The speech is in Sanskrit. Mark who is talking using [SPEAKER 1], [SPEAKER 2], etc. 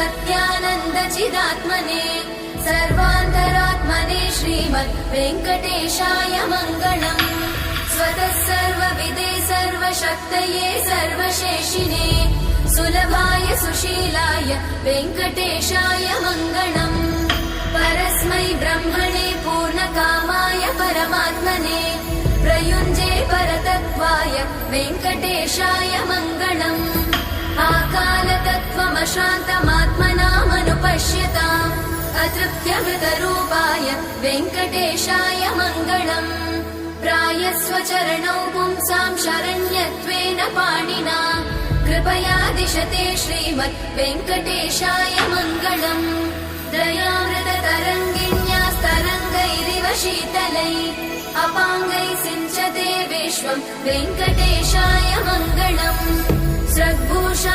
[SPEAKER 1] सत्यानन्दचिदात्मने सर्वान्तरात्मने श्रीमद् वेङ्कटेशाय मङ्गलम्। स्वतः सर्वविदे सर्वशक्तये सर्वशेषिणे सुलभाय सुशीलाय वेङ्कटेशाय मङ्गलम्। परस्मै ब्रह्मणे पूर्णकामाय परमात्मने प्रयुञ्जे परतत्त्वाय वेङ्कटेशाय मङ्गलम्। आकालतत्त्वमशान्तमात्मनामनुपश्यताम् अतृप्त्यमृतरूपाय वेङ्कटेशाय मङ्गलम्। प्रायस्वचरणौ पुंसां शरण्यत्वेन पाणिना कृपया दिशते श्रीमद् वेङ्कटेशाय मङ्गलम्। दयामृततरङ्गिण्यास्तरङ्गैरिव शीतलै अपाङ्गैः सिञ्चते विश्वं वेङ्कटेशाय मङ्गलम्। स्रग्भूषा